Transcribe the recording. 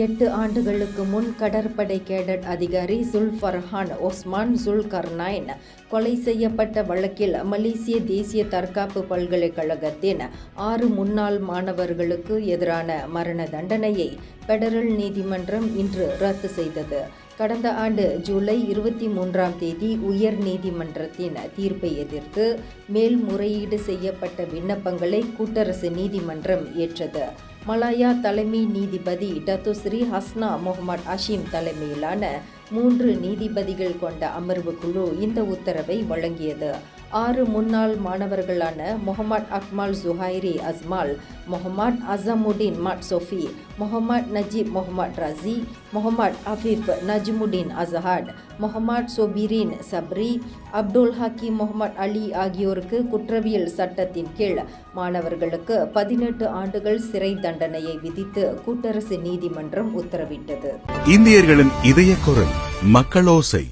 8 ஆண்டுகளுக்கு முன் கடற்படை கேடட் அதிகாரி சுல்ஃபர்ஹான் ஒஸ்மான் சுல்கர்னைன் கொலை செய்யப்பட்ட வழக்கில் மலேசிய தேசிய தற்காப்பு பல்கலைக்கழகத்தின் 6 முன்னாள் மாணவர்களுக்கு எதிரான மரண தண்டனையை பெடரல் நீதிமன்றம் இன்று ரத்து செய்தது. கடந்த ஆண்டு ஜூலை 23ஆம் தேதி உயர் நீதிமன்றத்தின் தீர்ப்பை எதிர்த்து மேல்முறையீடு செய்யப்பட்ட விண்ணப்பங்களை கூட்டரசு நீதிமன்றம் ஏற்றது. மலாயா தலைமை நீதிபதி டத்துஸ்ரீ ஹஸ்னா முகமது அஷீம் தலைமையிலான 3 நீதிபதிகள் கொண்ட அமர்வு குழு இந்த உத்தரவை வழங்கியது. 6 முன்னாள் மாணவர்களான முகமது அக்மல் ஜுஹைரி அஸ்மால், முகமது அசமுடீன் மட்சோஃபி, முகமது நஜீப் முகமது ரசி, முகமது அஃபீஃப் நஜ்முடீன் அசஹாட், முகமது சொபிரின் சப்ரி, அப்துல் ஹக்கீம் முகமது அலி ஆகியோருக்கு குற்றவியல் சட்டத்தின் கீழ் மாணவர்களுக்கு 18 ஆண்டுகள் சிறை தண்டனையை விதித்து கூட்டரசு நீதிமன்றம் உத்தரவிட்டது. இந்தியர்களின் இதய குரல் மக்களோசை.